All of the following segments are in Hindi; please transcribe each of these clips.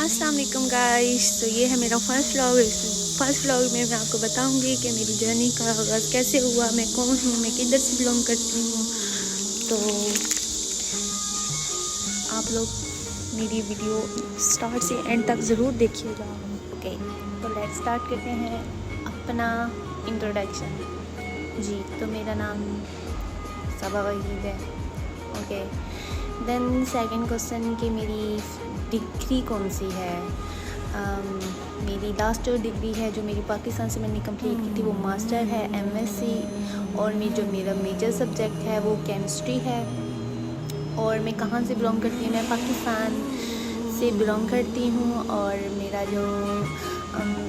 अस्सलाम वालेकुम गाइस। तो ये है मेरा फर्स्ट व्लॉग। फर्स्ट व्लॉग में मैं आपको बताऊंगी कि मेरी जर्नी का आगाज़ कैसे हुआ, मैं कौन हूँ, मैं किधर से बिलोंग करती हूँ। तो आप लोग मेरी वीडियो स्टार्ट से एंड तक ज़रूर देखिएगा। ओके, तो लेट्स स्टार्ट करते हैं अपना इंट्रोडक्शन। जी, तो मेरा नाम सबा वहीद है। ओके, देन सेकंड क्वेश्चन कि मेरी डिग्री कौन सी है। मेरी लास्ट जो डिग्री है जो मेरी पाकिस्तान से मैंने कंप्लीट की थी वो मास्टर है, एमएससी। और मेरा मेजर सब्जेक्ट है वो केमिस्ट्री है। और मैं कहाँ से बिलोंग करती हूँ, मैं पाकिस्तान से बिलोंग करती हूँ। और मेरा जो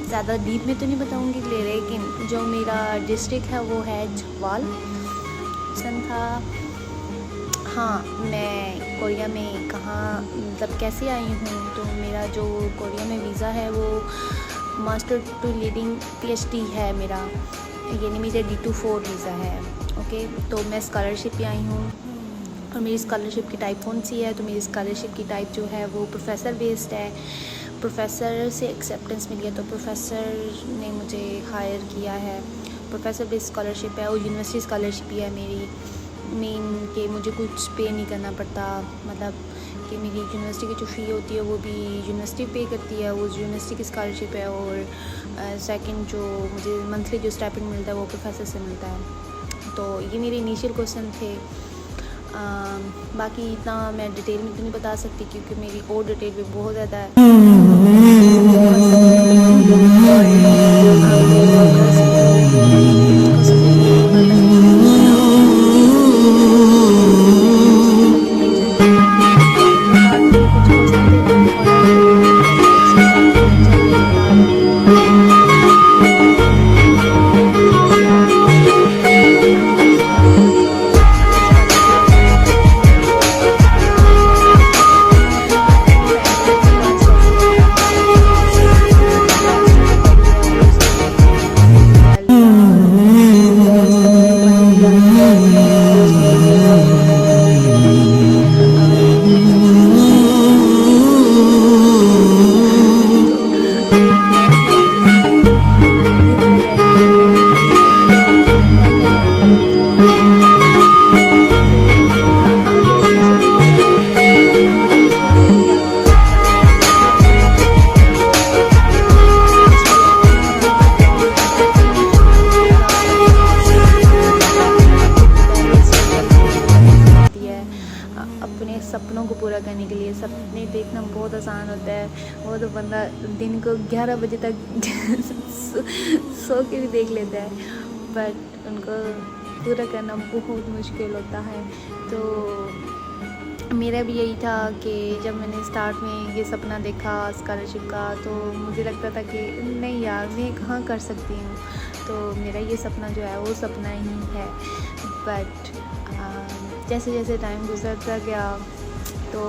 ज़्यादा डीप में तो नहीं बताऊँगी, लेकिन जो मेरा डिस्ट्रिक्ट है वो है झवाल सन था। हाँ, मैं कोरिया में कहाँ मतलब कैसे आई हूँ, तो मेरा जो कोरिया में वीज़ा है वो मास्टर टू लीडिंग पीएचडी है मेरा, यानी मेरा D24 वीज़ा है। ओके, तो मैं स्कॉलरशिप पे आई हूँ। और मेरी स्कॉलरशिप की टाइप कौन सी है, तो मेरी स्कॉलरशिप की टाइप जो है वो प्रोफेसर बेस्ड है। प्रोफेसर से एक्सेप्टेंस मिली है, तो प्रोफेसर ने मुझे हायर किया है। प्रोफेसर बेस्ड स्कॉलरशिप है और यूनिवर्सिटी स्कॉलरशिप ही है मेरी मेन, कि मुझे कुछ पे नहीं करना पड़ता। मतलब कि मेरी यूनिवर्सिटी की जो फ़ी होती है वो भी यूनिवर्सिटी पे करती है, वो यूनिवर्सिटी की स्कॉलरशिप है। और सेकंड जो मुझे मंथली जो स्टाइपेंड मिलता है वो प्रोफेसर से मिलता है। तो ये मेरे इनिशियल क्वेश्चन थे। बाकी इतना मैं डिटेल में तो नहीं बता सकती क्योंकि मेरी और डिटेल भी बहुत ज़्यादा है। अपने सपनों को पूरा करने के लिए सपने देखना बहुत आसान होता है। वो तो बंदा दिन को 11 बजे तक सो के भी देख लेता है, बट उनको पूरा करना बहुत मुश्किल होता है। तो मेरा भी यही था कि जब मैंने स्टार्ट में ये सपना देखा स्कॉलरशिप का, तो मुझे लगता था कि नहीं यार, मैं कहाँ कर सकती हूँ। तो मेरा ये सपना जो है वो सपना ही है। बट जैसे जैसे टाइम गुजरता गया तो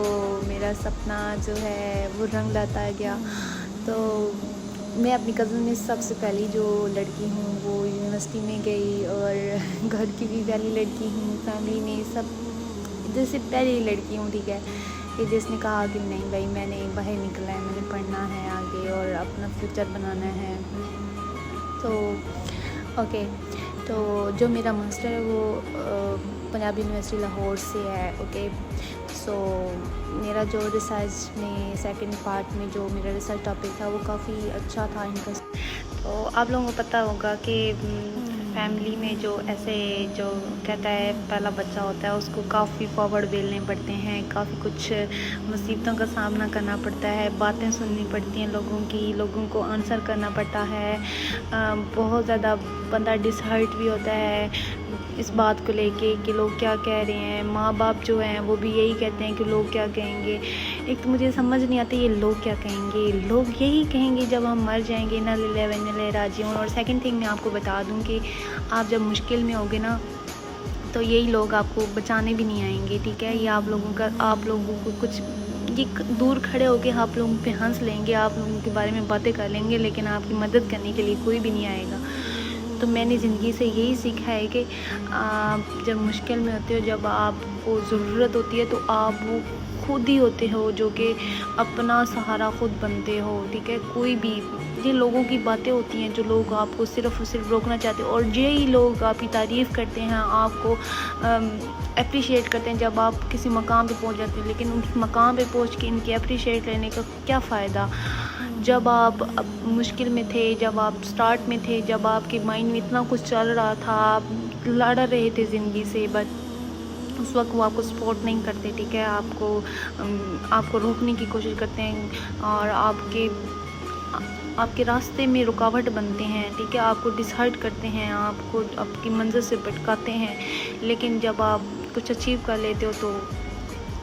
मेरा सपना जो है वो रंग लाता गया। तो मैं अपनी कज़न में सबसे पहली जो लड़की हूँ वो यूनिवर्सिटी में गई, और घर की भी पहली लड़की हूँ, फैमिली में सब जैसे पहली लड़की हूँ, ठीक है, कि जिसने कहा कि नहीं भाई मैंने बाहर निकलना है, मैंने पढ़ना है आगे और अपना फ्यूचर बनाना है। तो ओके, तो जो मेरा मास्टर है वो पंजाब यूनिवर्सिटी लाहौर से है। ओके, सो मेरा जो रिसर्च में सेकंड पार्ट में जो मेरा रिसर्च टॉपिक था वो काफ़ी अच्छा था, इंटरेस्ट। तो आप लोगों को पता होगा कि फैमिली में जो ऐसे जो कहता है पहला बच्चा होता है उसको काफ़ी फॉरवर्ड बेलने पड़ते हैं, काफ़ी कुछ मुसीबतों का सामना करना पड़ता है, बातें सुननी पड़ती हैं लोगों की, लोगों को आंसर करना पड़ता है। बहुत ज़्यादा बंदा डिसहर्ट भी होता है इस बात को लेके कि लोग क्या कह रहे हैं। माँ बाप जो हैं वो भी यही कहते हैं कि लोग क्या कहेंगे। एक तो मुझे समझ नहीं आता ये लोग क्या कहेंगे, लोग यही कहेंगे जब हम मर जाएंगे ना लिल्लाहि व इन्ना इलैहि राजिऊन। और सेकंड थिंग मैं आपको बता दूं कि आप जब मुश्किल में होगे ना तो यही लोग आपको बचाने भी नहीं आएंगे, ठीक है। ये आप लोगों को कुछ ये दूर खड़े होके आप लोगों पे हंस लेंगे, आप लोगों के बारे में बातें कर लेंगे, लेकिन आपकी मदद करने के लिए कोई भी नहीं आएगा। तो मैंने ज़िंदगी से यही सीखा है कि आप जब मुश्किल में होते हो, जब आपको ज़रूरत होती है तो आप वो खुद ही होते हो जो कि अपना सहारा खुद बनते हो, ठीक है। कोई भी ये लोगों की बातें होती हैं जो लोग आपको सिर्फ़ और सिर्फ रोकना चाहते हैं, और यही लोग आपकी तारीफ़ करते हैं, आपको अप्रिशिएट करते हैं जब आप किसी मकाम पे पहुंच जाते हैं। लेकिन उस मकाम पे पहुंच के इनके अप्रिशिएट लेने का क्या फ़ायदा, जब आप मुश्किल में थे, जब आप स्टार्ट में थे, जब आपके माइंड में इतना कुछ चल रहा था, आप लड़ रहे थे ज़िंदगी से, बट उस वक्त वो आपको सपोर्ट नहीं करते, ठीक है। आपको रोकने की कोशिश करते हैं और आपके रास्ते में रुकावट बनते हैं, ठीक है। आपको डिसहर्ट करते हैं, आपको आपकी मंजिल से भटकाते हैं। लेकिन जब आप कुछ अचीव कर लेते हो तो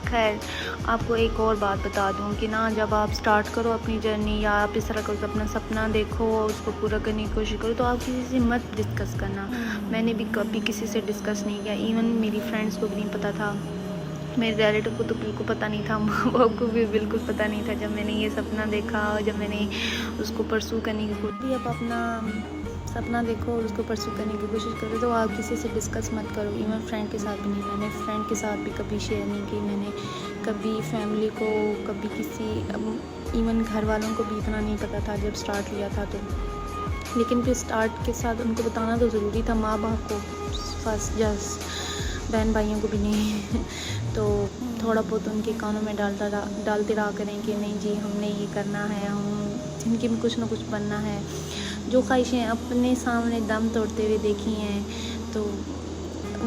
खैर, आपको एक और बात बता दूं कि ना, जब आप स्टार्ट करो अपनी जर्नी या आप इस तरह का अपना सपना देखो और उसको पूरा करने की कोशिश करो, तो आप किसी से मत डिस्कस करना। मैंने भी कभी किसी से डिस्कस नहीं किया, इवन मेरी फ्रेंड्स को भी नहीं पता था, मेरे रिलेटिव को तो बिल्कुल पता नहीं था, माँ बाप को भी बिल्कुल पता नहीं था। जब मैंने ये सपना देखा और जब मैंने उसको परसू करने की कोशिश भी, आप अपना सपना देखो और उसको परसू करने की कोशिश करो, तो आप किसी से डिस्कस मत करो। इवन फ्रेंड के साथ भी नहीं, मैंने फ्रेंड के साथ भी कभी शेयर नहीं की, मैंने कभी फैमिली को, कभी किसी, इवन घर वालों को भी इतना नहीं पता था जब स्टार्ट लिया था तो। लेकिन फिर स्टार्ट के साथ उनको बताना तो ज़रूरी था, माँ बाप को फर्स्ट, जस्ट बहन भाइयों को भी नहीं तो थोड़ा बहुत उनके कानों में डालते रहा करें कि नहीं जी, हमने ये करना है, हम ज़िंदगी में कुछ ना कुछ बनना है। जो ख्वाहिशें अपने सामने दम तोड़ते हुए देखी हैं, तो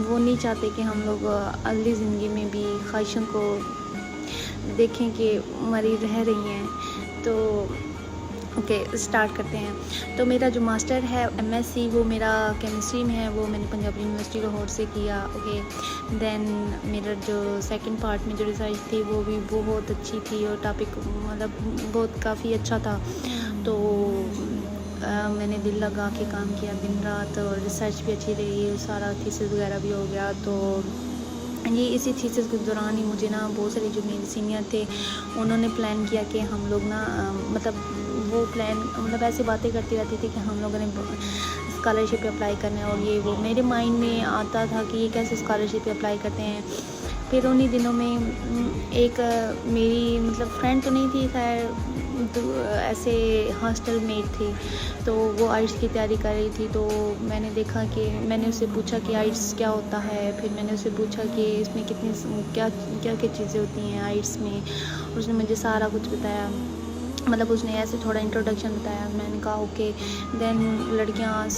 वो नहीं चाहते कि हम लोग अगली ज़िंदगी में भी ख्वाहिशों को देखें कि मरी रह रही हैं। तो ओके, स्टार्ट करते हैं। तो मेरा जो मास्टर है MSc, वो मेरा केमिस्ट्री में है, वो मैंने पंजाब यूनिवर्सिटी लाहौर से किया। ओके, देन मेरा जो सेकंड पार्ट में जो रिसर्च थी वो भी बहुत अच्छी थी और टॉपिक मतलब बहुत काफ़ी अच्छा था। तो मैंने दिल लगा के काम किया दिन रात, और रिसर्च भी अच्छी रही, सारा थीसिस वगैरह भी हो गया। तो ये इसी थीसिस के दौरान ही मुझे ना बहुत सारे जो मेरे सीनियर थे उन्होंने प्लान किया कि हम लोग ना मतलब वो प्लान मतलब ऐसी बातें करती रहती थी कि हम लोगों ने स्कॉलरशिप पे अप्लाई करना है, और ये वो मेरे माइंड में आता था कि ये कैसे स्कॉलरशिप पे अप्लाई करते हैं। फिर उन्हीं दिनों में एक मेरी मतलब फ्रेंड तो नहीं थी, खैर ऐसे हॉस्टल मेट थी, तो वो आइट्स की तैयारी कर रही थी। तो मैंने देखा कि मैंने उससे पूछा कि आइट्स क्या होता है, फिर मैंने उससे पूछा कि इसमें कितनी क्या क्या क्या चीज़ें होती हैं आइट्स में। उसने मुझे सारा कुछ बताया, मतलब उसने ऐसे थोड़ा इंट्रोडक्शन बताया। मैंने कहा ओके। देन लड़कियां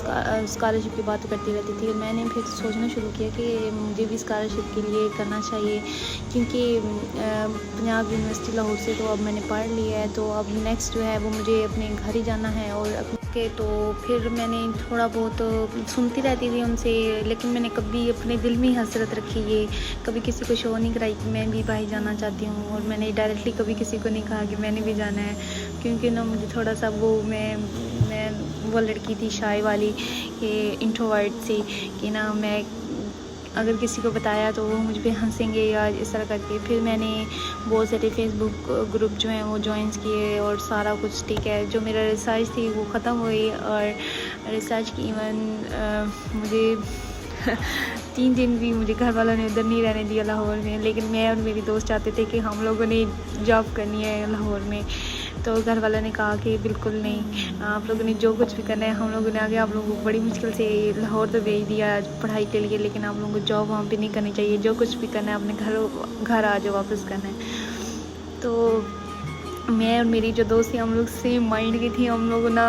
स्कॉलरशिप की बात करती रहती थी, मैंने फिर सोचना शुरू किया कि मुझे भी स्कॉलरशिप के लिए करना चाहिए, क्योंकि पंजाब यूनिवर्सिटी लाहौर से तो अब मैंने पढ़ लिया है, तो अब नेक्स्ट जो है वो मुझे अपने घर ही जाना है। और के तो फिर मैंने थोड़ा बहुत सुनती रहती थी उनसे, लेकिन मैंने कभी अपने दिल में ही हसरत रखी, ये कभी किसी को शो नहीं कराई कि मैं भी भाई जाना चाहती हूँ। और मैंने डायरेक्टली कभी किसी को नहीं कहा कि मैंने भी जाना है, क्योंकि ना मुझे थोड़ा सा वो मैं वो लड़की थी शाय वाली कि इंट्रोवर्ट सी, कि ना मैं अगर किसी को बताया तो वो मुझ पे हंसेंगे या इस तरह करके। फिर मैंने बहुत सारे फेसबुक ग्रुप जो हैं वो ज्वाइंस किए और सारा कुछ, ठीक है। जो मेरा रिसर्च थी वो ख़त्म हुई, और रिसर्च की इवन मुझे 3 दिन भी मुझे घर वालों ने उधर नहीं रहने दिया लाहौर में, लेकिन मैं और मेरी दोस्त चाहते थे कि हम लोगों ने जॉब करनी है लाहौर में। तो घर वालों ने कहा कि बिल्कुल नहीं, आप लोगों ने जो कुछ भी करना है, हम लोगों ने आगे आप लोगों को बड़ी मुश्किल से लाहौर तो भेज दिया पढ़ाई के लिए, लेकिन आप लोगों को जॉब वहाँ पे नहीं करनी चाहिए, जो कुछ भी करना है अपने घर आ जाओ, वापस करना है। तो मैं और मेरी जो दोस्त थी हम लोग सेम माइंड की थी, हम लोग ना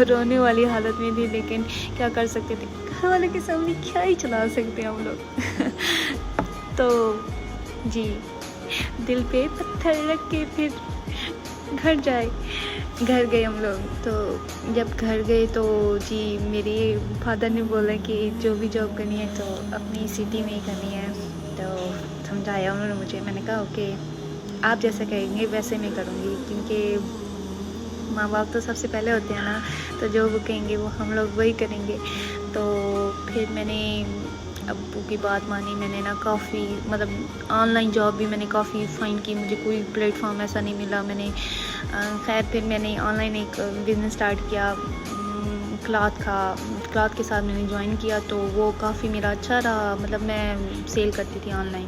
रोने वाली हालत में थी, लेकिन क्या कर सकते थे, घर वालों के सामने क्या ही चला सकते हैं हम लोग। तो जी, दिल पे पत्थर रख के फिर घर गए हम लोग। तो जब घर गए तो जी मेरे फादर ने बोला कि जो भी जॉब करनी है तो अपनी सिटी में ही करनी है। तो समझाया उन्होंने मुझे, मैंने कहा ओके, आप जैसा कहेंगे वैसे मैं करूँगी, क्योंकि माँ बाप तो सबसे पहले होते हैं ना, तो जो वो कहेंगे वो हम लोग वही करेंगे। तो फिर मैंने अब्बू की बात मानी, मैंने ना काफ़ी मतलब ऑनलाइन जॉब भी मैंने काफ़ी फाइंड की, मुझे कोई प्लेटफॉर्म ऐसा नहीं मिला। मैंने खैर फिर मैंने ऑनलाइन एक बिज़नेस स्टार्ट किया क्लॉथ के साथ मैंने ज्वाइन किया, तो वो काफ़ी मेरा अच्छा रहा, मतलब मैं सेल करती थी ऑनलाइन।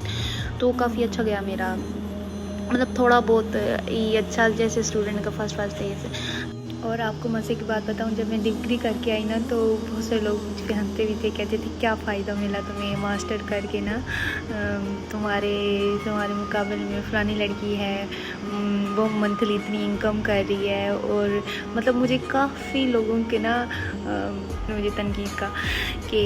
तो काफ़ी अच्छा गया मेरा, मतलब थोड़ा बहुत ही अच्छा, जैसे स्टूडेंट का फर्स्ट फेज। और आपको मज़े की बात बताऊं, जब मैं डिग्री करके आई ना तो बहुत से लोग मुझ पे हंसते भी थे, कहते थे क्या फ़ायदा मिला तुम्हें मास्टर करके ना, तुम्हारे तुम्हारे मुकाबले में फ़लानी लड़की है, वो मंथली इतनी इनकम कर रही है। और मतलब मुझे काफ़ी लोगों के ना मुझे तनकीद का कि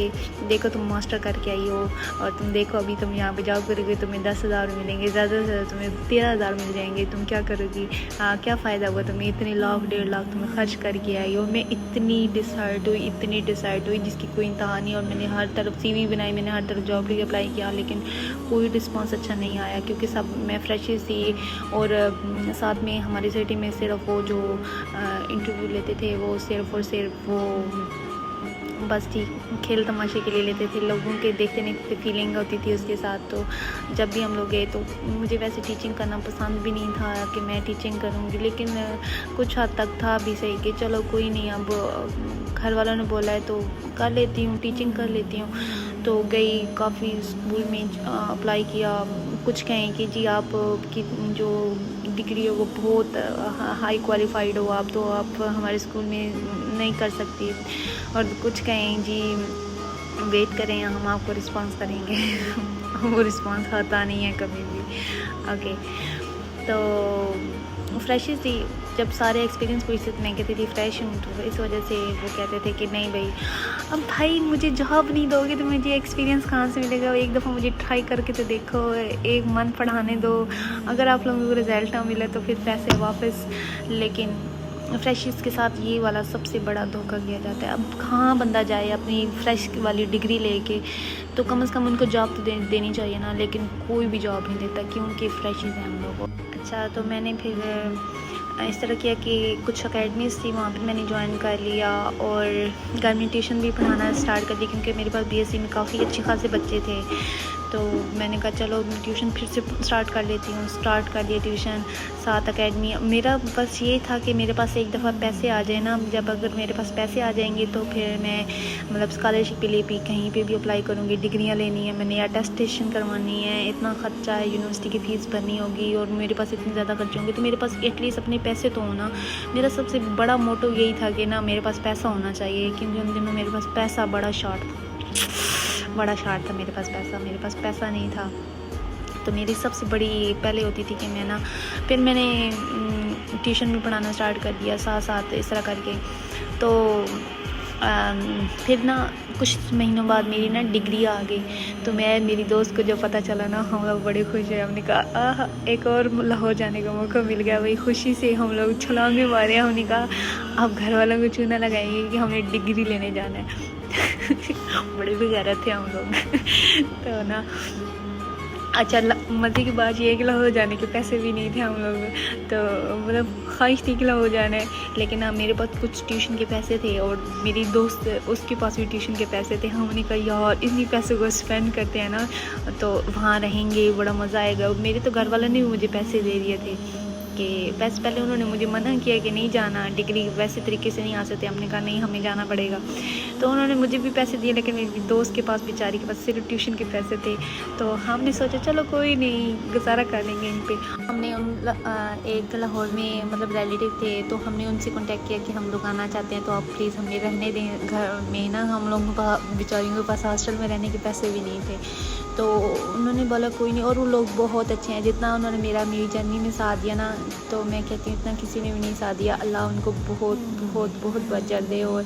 देखो तुम मास्टर करके आई हो और तुम देखो अभी तुम यहाँ पे जॉब करोगे तुम्हें 10,000 मिलेंगे, ज़्यादा से ज़्यादा तुम्हें 13,000 मिल जाएंगे, तुम क्या करोगी, क्या फ़ायदा हुआ तुम्हें, इतने लाख 1.5 लाख तुम्हें खर्च करके आई हो। मैं इतनी डिसाइड हुई जिसकी कोई इंतहा नहीं। और मैंने हर तरफ CV बनाई, मैंने हर तरफ जॉब के लिए अप्लाई किया, लेकिन कोई रिस्पॉन्स अच्छा नहीं आया, क्योंकि सब मैं फ्रेशर थी। और साथ में हमारी सिटी में सिर्फ वो जो इंटरव्यू लेते थे वो सिर्फ और सिर्फ वो बस ठीक खेल तमाशे के लिए लेते थे, लोगों के देखते नहीं थे, फीलिंग होती थी उसके साथ। तो जब भी हम लोग गए तो मुझे वैसे टीचिंग करना पसंद भी नहीं था कि मैं टीचिंग करूँगी, लेकिन कुछ हद तक था भी सही कि चलो कोई नहीं, अब घर वालों ने बोला है तो कर लेती हूँ, टीचिंग कर लेती हूँ। तो गई काफ़ी स्कूल में अप्लाई किया। कुछ कहें कि जी आप की जो डिग्री है वो बहुत हाई क्वालिफाइड हो आप, तो आप हमारे स्कूल में नहीं कर सकती। और कुछ कहें जी वेट करें, हम आपको रिस्पांस करेंगे वो रिस्पांस आता नहीं है कभी भी। ओके, तो फ्रेशर्स थी, जब सारे एक्सपीरियंस पूछते थे मैं कहती थी फ्रेश हूँ, तो इस वजह से वो कहते थे कि नहीं भाई, अब भाई मुझे जॉब नहीं दोगे तो मुझे एक्सपीरियंस कहाँ से मिलेगा, एक दफ़ा मुझे ट्राई करके तो देखो, 1 मंथ पढ़ाने दो, अगर आप लोगों को रिज़ल्ट ना मिले तो फिर पैसे वापस। लेकिन फ्रेशर्स के साथ ये वाला सबसे बड़ा धोखा किया जाता है। अब कहाँ बंदा जाए अपनी फ्रेश वाली डिग्री लेके, तो कम से कम उनको जॉब तो देनी चाहिए ना, लेकिन कोई भी जॉब नहीं देता क्योंकि फ्रेशर्स हैं हम लोगों को। अच्छा, तो मैंने फिर इस तरह किया कि कुछ अकेडमीज़ थी वहाँ पर मैंने ज्वाइन कर लिया और घर में ट्यूशन भी पढ़ाना स्टार्ट कर दी, क्योंकि मेरे पास BSc में काफ़ी अच्छे खासे बच्चे थे। तो मैंने कहा चलो ट्यूशन फिर से स्टार्ट कर लेती हूँ, स्टार्ट कर दिया ट्यूशन, 7 अकेडमी। मेरा बस ये था कि मेरे पास एक दफ़ा पैसे आ जाए ना, जब अगर मेरे पास पैसे आ जाएंगे तो फिर मैं मतलब स्कॉलरशिप के लिए भी कहीं पे भी अप्लाई करूँगी, डिग्रियाँ लेनी है मैंने, अटेस्टेशन करवानी है, इतना ख़र्चा है, यूनिवर्सिटी की फ़ीस भरनी होगी और मेरे पास इतने ज़्यादा खर्चे होंगे, तो मेरे पास एटलीस्ट अपने पैसे तो होना। मेरा सबसे बड़ा मोटो यही था कि ना मेरे पास पैसा होना चाहिए, क्योंकि उन दिनों मेरे पास पैसा बड़ा शॉर्ट था, मेरे पास पैसा नहीं था। तो मेरी सबसे बड़ी पहले होती थी कि मैं ना, फिर मैंने ट्यूशन भी पढ़ाना स्टार्ट कर दिया साथ साथ इस तरह करके। तो फिर ना कुछ महीनों बाद मेरी ना डिग्री आ गई। तो मेरी दोस्त को जब पता चला ना, हम लोग बड़े खुश हैं, हमने कहा एक और लाहौर जाने का मौका मिल गया। वही खुशी से हम लोग छलांगे मारे, हमने कहा अब घर वालों को चूना लगाएंगे कि हमने डिग्री लेने जाना है बड़े बेगैरत थे हम लोग तो ना अच्छा, मज़े की बात ये है कि लाहौर जाने के पैसे भी नहीं थे हम लोग, तो मतलब ख्वाहिश थी कि लाहौर जाना है, लेकिन हाँ मेरे पास कुछ ट्यूशन के पैसे थे और मेरी दोस्त उसके पास भी ट्यूशन के पैसे थे। हमने कहा यार इतनी पैसे को स्पेंड करते हैं ना तो वहाँ रहेंगे, बड़ा मज़ा आएगा। मेरे तो घर वालों ने भी मुझे पैसे दे दिए थे कि पैसे, पहले उन्होंने मुझे मना किया कि नहीं जाना, डिग्री वैसे तरीके से नहीं आ सकते। हमने कहा नहीं हमें जाना पड़ेगा, तो उन्होंने मुझे भी पैसे दिए, लेकिन मेरी दोस्त के पास बेचारी के पास सिर्फ ट्यूशन के पैसे थे। तो हमने सोचा चलो कोई नहीं, गुजारा कर लेंगे इन पे। हमने एक लाहौर में मतलब रिलेटिव थे, तो हमने उनसे कांटेक्ट किया कि हम लोग आना चाहते हैं, तो आप प्लीज़ हमें रहने दें घर में ना, हम लोगों का बेचारियों के पास हॉस्टल में रहने के पैसे भी नहीं थे। तो उन्होंने बोला कोई नहीं, और वो लोग बहुत अच्छे हैं, जितना उन्होंने मेरी जर्नी में साथ दिया ना, तो मैं कहती हूँ इतना किसी ने भी नहीं साथ दिया। अल्लाह उनको बहुत बहुत बहुत बरकत दे, और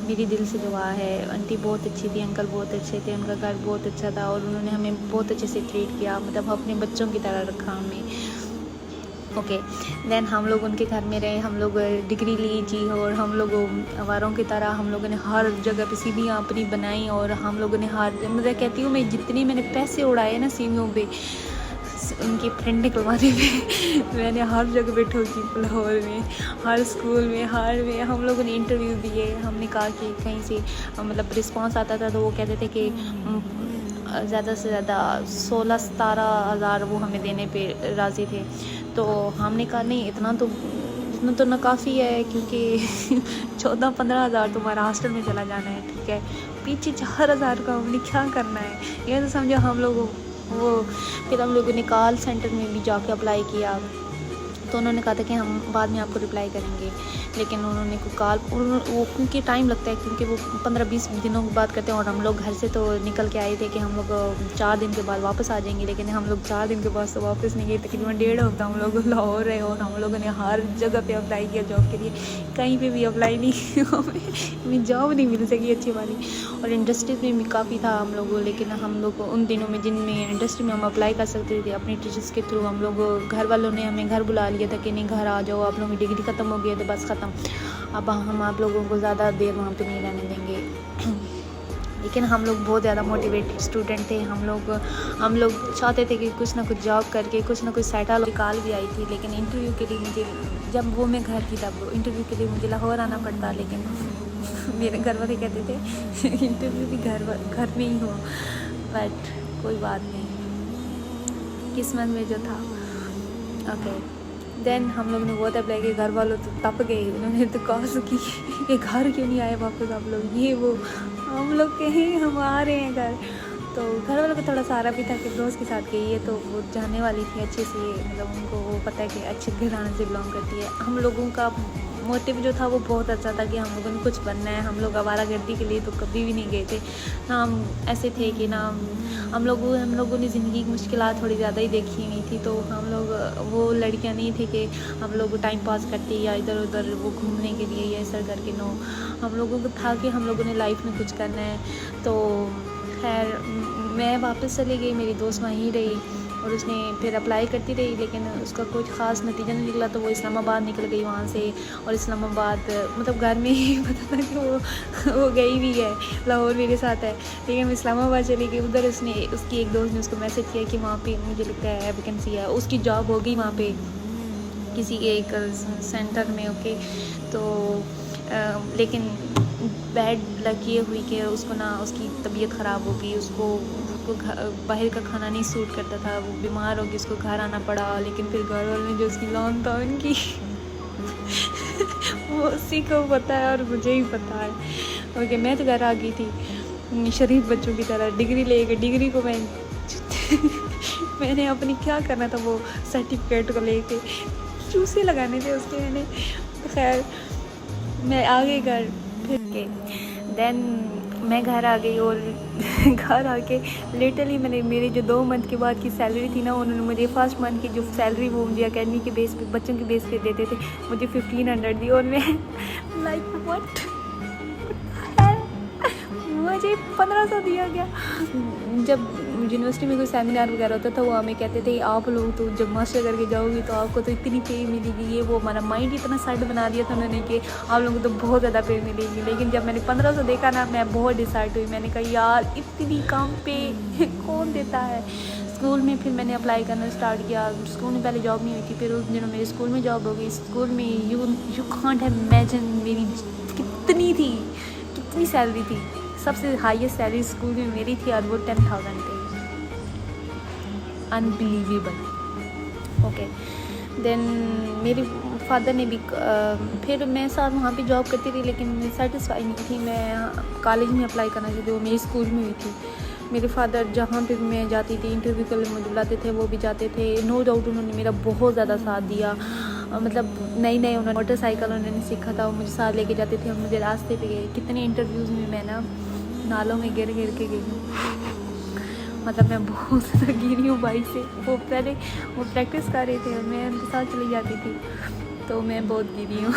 मेरी दिल से दुआ है। आंटी बहुत अच्छी थी, अंकल बहुत अच्छे थे, उनका घर बहुत अच्छा था, और उन्होंने हमें बहुत अच्छे से ट्रीट किया, मतलब अपने बच्चों की तरह रखा हमें। ओके, देन हम लोग उनके घर में रहे, हम लोग डिग्री ली जी, और हम लोग आवारों की तरह हम लोगों ने हर जगह पे सीवियाँ अपनी बनाई, और हम लोगों ने मतलब कहती हूँ मैं जितने मैंने पैसे उड़ाए ना सीवियों पे, उनकी प्रिंट निकलवाने में मैंने हर जगह पे ठोकी, लाहौर में हर स्कूल में हम लोगों ने इंटरव्यू दिए। हमने कहा कि कहीं से मतलब रिस्पांस आता था तो वो कहते थे कि ज़्यादा से ज़्यादा 16-17 हज़ार वो हमें देने पे राज़ी थे। तो हमने कहा नहीं इतना तो ना काफ़ी है, क्योंकि 14-15 हज़ार तुम्हारा हॉस्टल में चला जाना है, ठीक है, पीछे 4 हज़ार का हमने क्या करना है। ये तो समझो हम लोग वो फिर हम लोगों ने कॉल सेंटर में भी जाके अप्लाई किया, तो उन्होंने कहा था कि हम बाद में आपको रिप्लाई करेंगे, लेकिन उन्होंने कोई कॉल वो क्योंकि टाइम लगता है, क्योंकि वो 15-20 दिनों की बात करते हैं। और हम लोग घर से तो निकल के आए थे कि हम लोग 4 दिन के बाद वापस आ जाएंगे, लेकिन हम लोग 4 दिन के बाद तो वापस नहीं गए। तकरीबन 1.5 हफ्ता हम लोग लाहौर रहे और हम लोगों ने हर जगह पे अप्लाई किया जॉब के लिए, कहीं पे भी अप्लाई नहीं हमें जॉब नहीं मिल सकी अच्छी वाली। और इंडस्ट्रीज में भी काफ़ी था हम लोग, लेकिन हम लोग उन दिनों में जिनमें इंडस्ट्री में हम अप्लाई कर सकते थे अपने टीचर्स के थ्रू, हम लोग घर वालों ने हमें घर बुला लिया था कि नहीं घर आ जाओ, आप लोगों की डिग्री ख़त्म हो गई है तो बस ख़त्म, अब हम आप लोगों को ज़्यादा देर वहाँ पे नहीं रहने देंगे। लेकिन हम लोग बहुत ज़्यादा मोटिवेटेड स्टूडेंट थे। हम लोग चाहते थे कि कुछ ना कुछ जॉब करके कुछ ना कुछ सेटल। कॉल भी आई थी, लेकिन इंटरव्यू के लिए मुझे, जब वो मैं घर थी तब इंटरव्यू के लिए मुझे लाहौर आना पड़ता, लेकिन मेरे घर वाले कहते थे इंटरव्यू भी घर में ही हो, बट कोई बात नहीं, किस्मत में जो था। ओके देन हम लोग ने बहुत अप्लाई किया, घर वालों तो तप गए, उन्होंने तो कहा कि ये घर क्यों नहीं आए वापस आप लोग, ये वो, हम लोग कहीं हम आ रहे हैं घर। तो घर वालों को थोड़ा सहारा भी था कि दोस्त के साथ गई है तो वो जानने वाली थी अच्छे से, मतलब उनको वो पता है कि अच्छे घराने से बिलोंग करती है। हम लोगों का मोटिव जो था वो बहुत अच्छा था कि हम लोगों ने कुछ बनना है। हम लोग आवारागर्दी के लिए तो कभी भी नहीं गए थे ना, हम ऐसे थे कि ना हम लोगों ने ज़िंदगी की मुश्किलात थोड़ी ज़्यादा ही देखी हुई थी, तो हम लोग वो लड़कियां नहीं थी कि हम लोग टाइम पास करते या इधर उधर वो घूमने के लिए या ऐसा करके, नो, हम लोगों को था कि हम लोगों ने लाइफ में कुछ करना है। तो खैर मैं वापस चली गई, मेरी दोस्त वहीं रही और उसने फिर अप्लाई करती रही, लेकिन उसका कोई ख़ास नतीजा नहीं निकला, तो वो इस्लामाबाद निकल गई वहाँ से। और इस्लामाबाद मतलब घर में ही पता था कि वो गई भी है, लाहौर मेरे साथ है, लेकिन इस्लामाबाद चली गई। उधर उसकी एक दोस्त ने उसको मैसेज किया कि वहाँ पे मुझे लगता है वैकेंसी है, उसकी जॉब हो गई वहाँ पे किसी एक सेंटर में। ओके तो लेकिन बैड लक ये हुई कि उसको ना उसकी तबीयत ख़राब हो गई, उसको बाहर का खाना नहीं सूट करता था, वो बीमार हो गई, उसको घर आना पड़ा। लेकिन फिर घर वालों ने जो उसकी लोन था उनकी वो उसी को पता है और मुझे ही पता है। ओके मैं तो घर आ गई थी शरीफ बच्चों की तरह, डिग्री लेके, डिग्री को मैंने अपनी क्या करना था, वो सर्टिफिकेट को लेके चूसे लगाने थे उसके मैंने। खैर मैं आ गई घर फिर के, देन मैं घर आ गई और घर आके लिटरली मेरे जो 2 मंथ के बाद की सैलरी थी ना, उन्होंने मुझे फर्स्ट मंथ की जो सैलरी वो मुझे अकेडमी के बेस पे, बच्चों के बेस पे देते थे, मुझे 1500 दी। और मैं लाइक व्हाट, मुझे 1500 दिया गया। जब यूनिवर्सिटी में कोई सेमिनार वगैरह होता था वो हमें कहते थे आप लोग तो जब मास्टर करके जाओगे तो आपको तो इतनी पे मिलेगी, ये वो, हमारा माइंड इतना सेट बना दिया था उन्होंने कि आप लोगों को तो बहुत ज़्यादा पे मिलेगी। लेकिन जब मैंने 1500 देखा ना, मैं बहुत डिसाइड हुई, मैंने कहा यार इतनी कम पे कौन देता है। स्कूल में फिर मैंने अप्लाई करना स्टार्ट किया, स्कूल में पहले जॉब नहीं हुई थी, फिर उस दिनों मेरे स्कूल में जॉब हो गई। स्कूल में यू कांट इमेजिन मेरी कितनी सैलरी थी, सबसे हाईएस्ट सैलरी स्कूल में मेरी थी और वो 10,000 थी, अनबिलीवेबल। ओके देन मेरे फादर ने भी फिर मैं साथ वहाँ पे जॉब करती रही, लेकिन सेटिस्फाई नहीं थी। मैं कॉलेज में अप्लाई करना चाहती थी, वो मेरी स्कूल में हुई थी। मेरे फादर जहाँ पे मैं जाती थी इंटरव्यू के लिए मुझे बुलाते थे, वो भी जाते थे। नो डाउट उन्होंने मेरा बहुत ज़्यादा साथ दिया, मतलब नई उन्होंने मोटरसाइकिल उन्होंने सीखा था, वो मुझे साथ लेके जाते थे, हम मुझे रास्ते पे गए। कितने इंटरव्यूज़ में मैं ना नालों में गिर के गई हूँ, मतलब मैं बहुत ज़्यादा गिरी हूँ बाइक से। वो पहले वो प्रैक्टिस कर रहे थे और मैं उनके साथ चली जाती थी, तो मैं बहुत गिरी हूँ।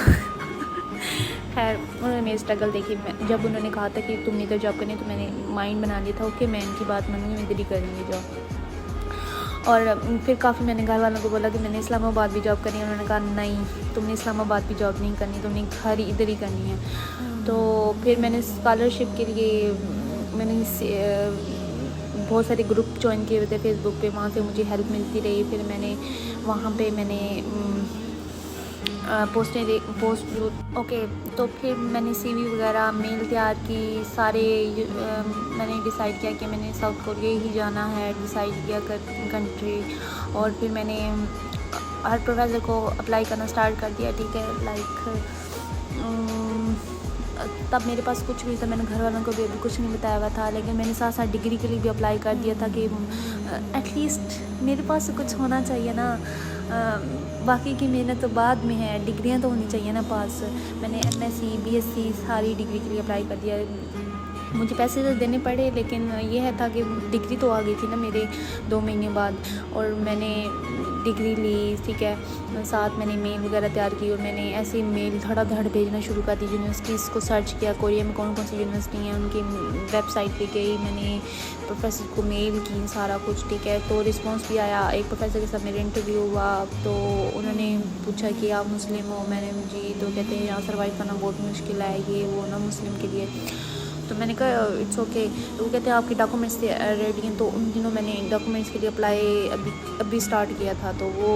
खैर उन्होंने मेरी स्ट्रगल देखी। जब उन्होंने कहा था कि तुम इधर जॉब करनी, तो मैंने माइंड बना लिया था ओके मैं इनकी बात मानूंगी, मैं इधर ही करूँगी जॉब। और फिर काफ़ी मैंने घर वालों को बोला कि मैंने इस्लामाबाद भी जॉब करनी है, उन्होंने कहा नहीं तुमने इस्लामाबाद भी जॉब नहीं करनी, तुमने घर इधर ही करनी है। तो फिर मैंने स्कॉलरशिप के लिए मैंने बहुत सारे ग्रुप ज्वाइन किए हुए थे फेसबुक पे, वहाँ से मुझे हेल्प मिलती रही। फिर मैंने वहाँ पे पोस्ट ओके, तो फिर मैंने सीवी वगैरह मेल तैयार की सारे। मैंने डिसाइड किया कि मैंने साउथ कोरिया ही जाना है, डिसाइड किया कंट्री। और फिर मैंने हर प्रोफेसर को अप्लाई करना स्टार्ट कर दिया, ठीक है, लाइक तब मेरे पास कुछ नहीं था, मैंने घर वालों को भी अभी कुछ नहीं बताया हुआ था, लेकिन मैंने साथ साथ डिग्री के लिए भी अप्लाई कर दिया था कि एटलीस्ट मेरे पास कुछ होना चाहिए ना। बाकी की मेहनत तो बाद में है, डिग्रियां तो होनी चाहिए ना पास। मैंने MSc BSc सारी डिग्री के लिए अप्लाई कर दिया। मुझे पैसे तो देने पड़े, लेकिन ये है था कि डिग्री तो आ गई थी ना मेरे 2 महीने बाद, और मैंने डिग्री ली, ठीक है। साथ मैंने मेल वगैरह तैयार की, और मैंने ऐसे मेल धड़ाधड़ भेजना शुरू कर दी। यूनिवर्सिटीज़ को सर्च किया, कोरिया में कौन कौन सी यूनिवर्सिटी हैं, उनकी वेबसाइट पे गई, मैंने प्रोफेसर को मेल की, सारा कुछ, ठीक है। तो रिस्पांस भी आया। एक प्रोफेसर के साथ मेरा इंटरव्यू हुआ, तो उन्होंने पूछा कि आप मुस्लिम हो? मैंने जी, तो कहते हैं यहाँ सर्वाइव करना बहुत मुश्किल है, ये वो ना मुस्लिम के लिए। तो मैंने कहा इट्स ओके। तो वो कहते हैं आपके डॉक्यूमेंट्स रेडी हैं। तो उन दिनों मैंने डॉक्यूमेंट्स के लिए अप्लाई अभी स्टार्ट किया था, तो वो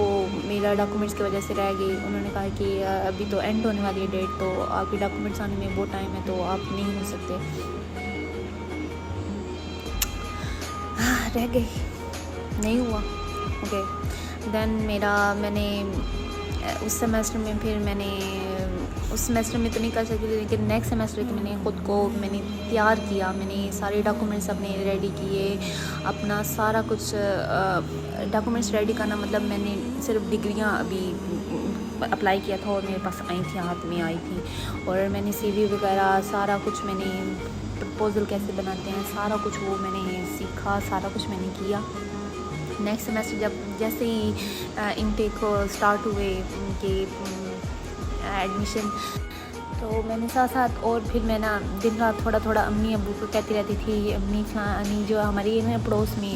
मेरा डॉक्यूमेंट्स की वजह से रह गई। उन्होंने कहा कि अभी तो एंड होने वाली है डेट, तो आपके डॉक्यूमेंट्स आने में बहुत टाइम है, तो आप नहीं हो सकते। रह गई, नहीं हुआ। ओके देन मैंने उस सेमेस्टर में उस सेमेस्टर में तो नहीं कर सकती थी, लेकिन नेक्स्ट सेमेस्टर के मैंने ख़ुद को तैयार किया। मैंने सारे डॉक्यूमेंट्स अपने रेडी किए, अपना सारा कुछ डॉक्यूमेंट्स रेडी करना मतलब मैंने सिर्फ डिग्रियां अभी अप्लाई किया था और मेरे पास आई थी, हाथ में आई थी। और मैंने CV वगैरह सारा कुछ, मैंने प्रपोज़ल कैसे बनाते हैं सारा कुछ वो मैंने सीखा, सारा कुछ मैंने किया। नेक्स्ट सेमेस्टर जब जैसे ही इनटेक स्टार्ट हुए कि एडमिशन, तो मैंने साथ साथ और फिर मैं ना दिन रात थोड़ा थोड़ा अम्मी अब्बू को कहती रहती थी। अम्मी जो हमारी पड़ोस में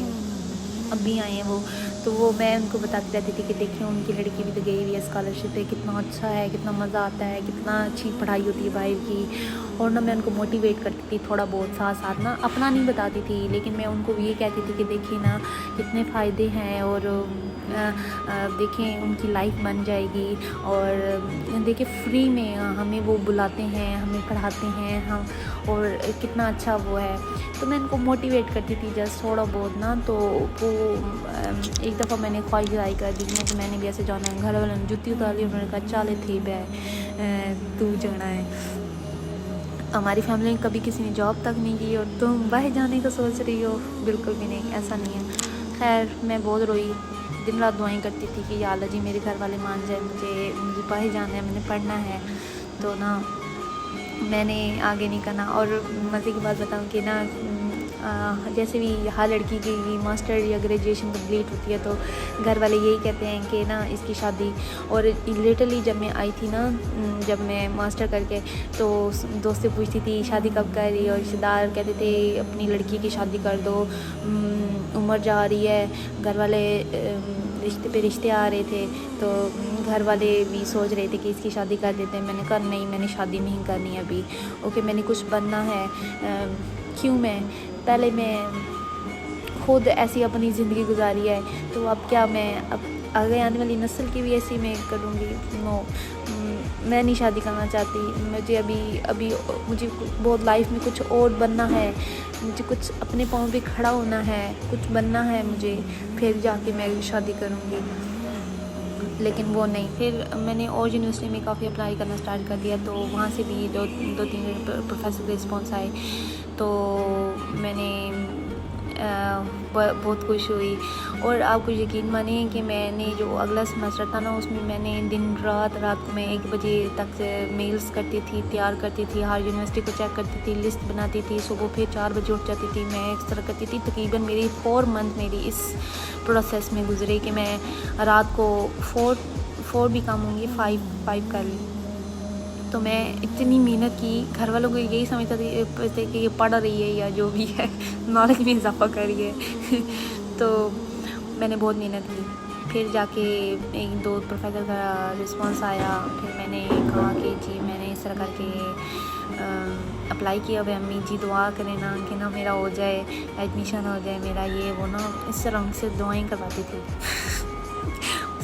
अम्मी आई हैं तो वो मैं उनको बताती रहती थी कि देखिए उनकी लड़की भी तो गई हुई है स्कॉलरशिप पे, कितना अच्छा है, कितना मज़ा आता है, कितना अच्छी पढ़ाई होती है बाहर की। और ना मैं उनको मोटिवेट करती थी थोड़ा बहुत, साथ साथ ना अपना नहीं बताती थी, लेकिन मैं उनको ये कहती थी कि देखिए ना कितने फ़ायदे हैं, और देखें उनकी लाइफ बन जाएगी। और देखिए फ्री में हमें वो बुलाते हैं, हमें पढ़ाते हैं हम, और कितना अच्छा वो है। तो मैं उनको मोटिवेट करती थी जस्ट थोड़ा बहुत ना। तो वो एक दफ़ा मैंने ख्वाहिश ज़ाहिर कर दी कि मैंने भी ऐसे जाना है। घर वालों ने जुत्ती उतार दी, उन्होंने कहा चल थी बै तू जाना है। हमारी फैमिली में कभी किसी ने जॉब तक नहीं की और तुम बाहर जाने का सोच रही हो, बिल्कुल भी नहीं, ऐसा नहीं है। खैर मैं बहुत रोई, दिन रात दुआएं करती थी कि या अल्लाह जी मेरे घर वाले मान जाए, मुझे बाहर जाना है, मैंने पढ़ना है। तो ना मैंने आगे नहीं करना। और मज़े की बात बताऊं कि ना जैसे भी हर लड़की की मास्टर या ग्रेजुएशन कंप्लीट होती है तो घर वाले यही कहते हैं कि ना इसकी शादी। और लिटरली जब मैं आई थी ना, जब मैं मास्टर करके, तो दोस्त से पूछती थी शादी कब कर रही, और रिश्तेदार कहते थे अपनी लड़की की शादी कर दो, उम्र जा रही है। घर वाले रिश्ते पे रिश्ते आ रहे थे, तो घर वाले भी सोच रहे थे कि इसकी शादी कर देते हैं। मैंने कहा नहीं, मैंने शादी नहीं करनी अभी। ओके मैंने कुछ बनना है, क्यों मैं पहले मैं खुद ऐसी अपनी ज़िंदगी गुजारी है, तो अब क्या मैं अब आगे आने वाली नस्ल की भी ऐसी मैं करूँगी? नो, मैं नहीं शादी करना चाहती। मुझे अभी मुझे बहुत लाइफ में कुछ और बनना है, मुझे कुछ अपने पाँव पे खड़ा होना है, कुछ बनना है मुझे, फिर जाके मैं शादी करूँगी। लेकिन वो नहीं। फिर मैंने और यूनिवर्सिटी में काफ़ी अप्लाई करना स्टार्ट कर दिया, तो वहाँ से भी दो तीन प्रोफेसर के रिस्पॉन्स आए, तो मैंने बहुत खुश हुई। और आपको यकीन मानिए कि मैंने जो अगला सेमेस्टर था ना, उसमें मैंने दिन रात को मैं 1 बजे तक मेल्स करती थी, तैयार करती थी, हर यूनिवर्सिटी को चेक करती थी, लिस्ट बनाती थी, सुबह फिर 4 बजे उठ जाती थी। मैं इस तरह करती थी। तकरीबन मेरी 4 मंथ मेरी इस प्रोसेस में गुजरे कि मैं रात को 4 भी काम होंगी 5 कर ली। तो मैं इतनी मेहनत की, घर वालों को यही समझता थे कि ये पढ़ रही है या जो भी है, नॉलेज में इजाफा कर रही है। तो मैंने बहुत मेहनत की। फिर जाके 1-2 प्रोफेसर का रिस्पांस आया। फिर मैंने कहा कि जी मैंने इस तरह करके अप्लाई किया हुआ, अम्मी जी दुआ करें ना कि ना मेरा हो जाए, एडमिशन हो जाए मेरा, ये वो ना इस तरह उनसे दुआएं करवाती थी।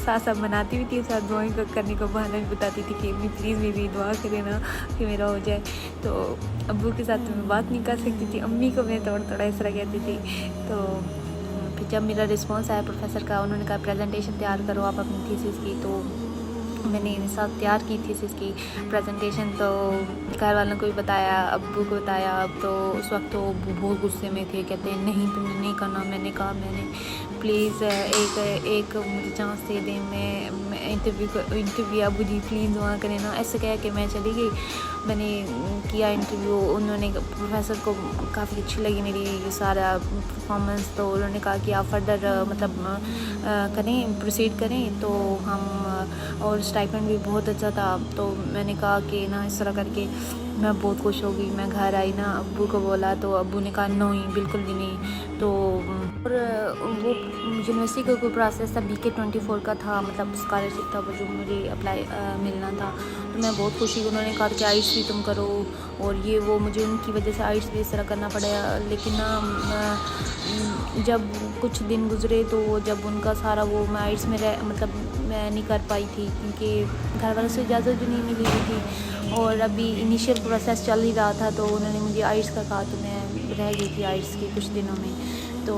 साथ साथ बनाती भी थी, साथ दुआएं करने का बहाना भी बताती थी कि अम्मी प्लीज़ मेरी दुआ करें ना कि मेरा हो जाए। तो अब्बू के साथ तो मैं बात नहीं कर सकती थी, अम्मी को मैं थोड़ा इस तरह कहती थी। तो फिर जब मेरा रिस्पांस आया प्रोफेसर का, उन्होंने कहा प्रेजेंटेशन तैयार करो आप अपनी थीसिस की। तो मैंने साथ तैयार की थी इसकी प्रेजेंटेशन, तो घर वालों को भी बताया, अब्बू को बताया। अब तो उस वक्त तो अब्बू बहुत गुस्से में थे, कहते हैं नहीं तुमने नहीं करना। मैंने कहा मैंने प्लीज़ एक मुझे चांस दे दें, मैं इंटरव्यू अब्बू जी प्लीज़ दुआ करें ना। ऐसे कह के मैं चली गई। मैंने किया इंटरव्यू, उन्होंने प्रोफेसर को काफ़ी अच्छी लगी मेरी सारा परफॉर्मेंस, तो उन्होंने कहा कि आप फर्दर मतलब करें, प्रोसीड करें तो हम, और स्टाइपेंड भी बहुत अच्छा था। तो मैंने कहा कि ना इस तरह करके मैं बहुत खुश हो गई। मैं घर आई ना, अब्बू को बोला तो अब्बू ने कहा नहीं बिल्कुल भी नहीं। तो और वो यूनिवर्सिटी का कोई प्रोसेस था, BK24 का था, मतलब स्कॉलरशिप था वो जो मुझे अप्लाई मिलना था। तो मैं बहुत खुशी, उन्होंने कहा कि आइट्स भी तुम करो और ये वो, मुझे उनकी वजह से आइट्स भी इस तरह करना पड़ा। लेकिन ना जब कुछ दिन गुजरे तो जब उनका सारा वो मैं आइट्स में मतलब मैं नहीं कर पाई थी, क्योंकि घर वालों से इजाज़त भी नहीं मिली हुई थी और अभी इनिशियल प्रोसेस चल ही रहा था। तो उन्होंने मुझे आइट्स का कहा, तो मैं रह गई थी आइट्स के कुछ दिनों में। तो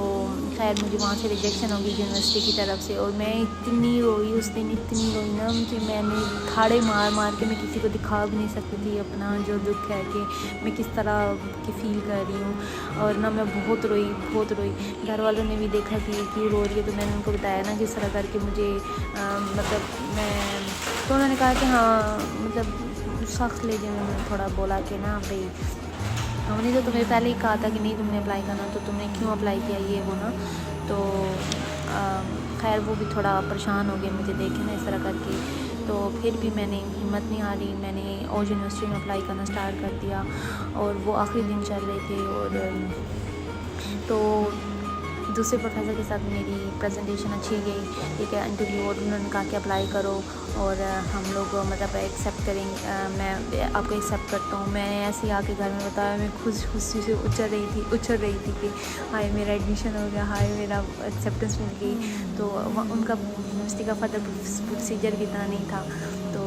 खैर मुझे वहाँ से रिजेक्शन हो गई यूनिवर्सिटी की तरफ से, और मैं इतनी रोई उस दिन, इतनी रोई ना कि मैंने खाड़े मार मार के मैं किसी को दिखा भी नहीं सकती थी अपना जो दुख है कि मैं किस तरह की फ़ील कर रही हूँ। और ना मैं बहुत रोई, बहुत रोई। घर वालों ने भी देखा कि क्यों रो रही है, तो मैंने उनको बताया ना किस तरह करके मुझे मतलब मैं, तो उन्होंने कहा कि हाँ मतलब सख्त लेके मैंने थोड़ा बोला कि ना भाई हमने तो तुम्हें पहले ही कहा था कि नहीं तुमने अप्लाई करना, तो तुमने क्यों अप्लाई किया ये वो ना। तो खैर वो भी थोड़ा परेशान हो गए मुझे देखे ना इस तरह करके। तो फिर भी मैंने हिम्मत नहीं हारी, मैंने और यूनिवर्सिटी में अप्लाई करना स्टार्ट कर दिया। और वो आखिरी दिन चल रहे थे, और तो दूसरे प्रोफेसर के साथ मेरी प्रेजेंटेशन अच्छी गई, ठीक है इंटरव्यू, और उन्होंने कहा कि अप्लाई करो और हम लोग मतलब एक्सेप्ट करेंगे, मैं आपको एक्सेप्ट करता हूँ। मैंने ऐसे ही आके घर में बताया, मैं खुशी से उछल रही थी कि हाय मेरा एडमिशन हो गया, हाय मेरा एक्सेप्टेंस मिल गई। तो उनका यूनिवर्सिटी का फर्दर प्रोसीजर भी इतना नहीं था, तो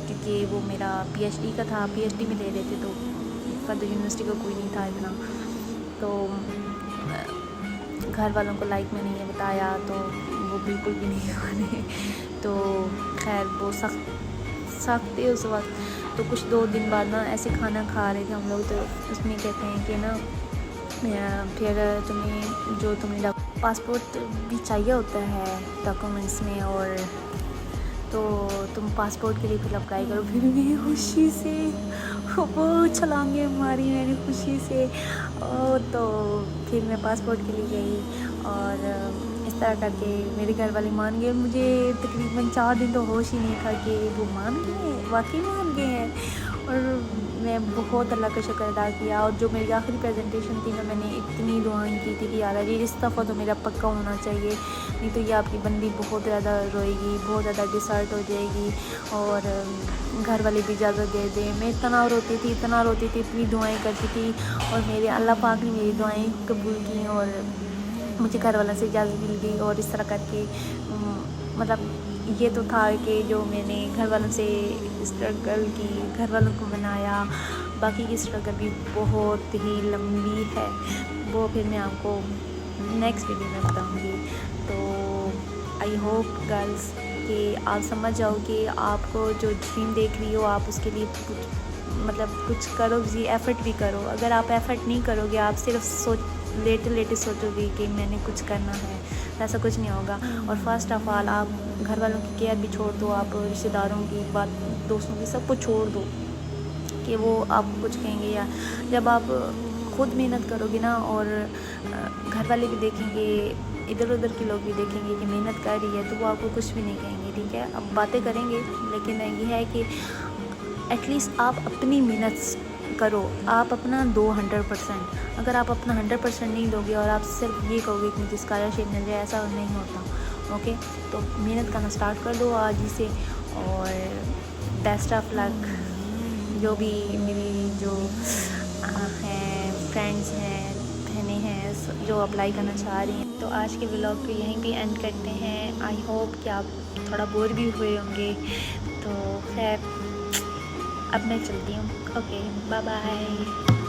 क्योंकि वो मेरा PhD का था, PhD में ले रहे थे, तो फर्दर यूनिवर्सिटी का कोई नहीं था इतना। तो घर वालों को लाइक मैंने ये बताया, तो वो बिल्कुल भी नहीं माने। तो खैर वो सख्त थे उस वक्त। तो कुछ 2 दिन बाद ना ऐसे खाना खा रहे थे हम लोग, तो उसमें कहते हैं कि ना फिर तुम्हें जो तुमने पासपोर्ट भी चाहिए होता है डॉक्यूमेंट्स में, और तो तुम पासपोर्ट के लिए फिर अप्लाई करो। फिर मैं खुशी से वो छलांगे मारी मैंने खुशी से, और तो फिर मैं पासपोर्ट के लिए गई, और इस तरह करके मेरे घर वाले मान गए। मुझे तकरीबन 4 दिन तो होश ही नहीं था कि वो मान गए, वाकई मान गए हैं। और मैं बहुत अल्लाह का शुक्र अदा किया। और जो मेरी आखिरी प्रेजेंटेशन थी ना, मैंने इतनी दुआएं की थी कि यार ये इस दफ़ा तो मेरा पक्का होना चाहिए, नहीं तो ये आपकी बंदी बहुत ज़्यादा रोएगी, बहुत ज़्यादा डिसर्ट हो जाएगी। और घर वाले भी इजाज़त दे दें। मैं इतना रोती थी, इतनी दुआएं करती थी, और मेरे अल्लाह पाक ने मेरी दुआएं कबूल की, और मुझे घर वालों से इजाज़त मिल गई। और इस तरह करके मतलब ये तो था कि जो मैंने घर वालों से स्ट्रगल की, घर वालों को मनाया। बाकी की स्ट्रगल भी बहुत ही लंबी है, वो फिर मैं आपको नेक्स्ट वीडियो में बताऊंगी। तो आई होप गर्ल्स कि आप समझ जाओ कि आपको जो ड्रीम देख रही हो आप उसके लिए कुछ करो जी, एफ़र्ट भी करो। अगर आप एफ़र्ट नहीं करोगे, आप सिर्फ लेटे सोचोगे कि मैंने कुछ करना है, ऐसा कुछ नहीं होगा। और फर्स्ट ऑफ़ ऑल आप घर वालों की केयर भी छोड़ दो, आप रिश्तेदारों की बात, दोस्तों की, सब कुछ छोड़ दो कि वो आपको कुछ कहेंगे। या जब आप खुद मेहनत करोगे ना, और घर वाले भी देखेंगे, इधर उधर के लोग भी देखेंगे कि मेहनत कर रही है, तो वो आपको कुछ भी नहीं कहेंगे, ठीक है। अब बातें करेंगे, लेकिन ये है कि एटलीस्ट आप अपनी मेहनत करो, आप अपना दो 100%। अगर आप अपना 100% नहीं दोगे और आप सिर्फ ये कहोगे कि मुझे स्कॉलरशिप मिल जाए, ऐसा नहीं होता। ओके, तो मेहनत करना स्टार्ट कर दो आज ही से। और बेस्ट ऑफ लक जो भी मेरी जो हैं फ्रेंड्स हैं, बहनें हैं जो अप्लाई करना चाह रही हैं। तो आज के व्लॉग को यहीं पे एंड करते हैं। आई होप कि आप थोड़ा बोर भी हुए होंगे। तो खैर अब मैं चलती हूँ। Okay, bye bye.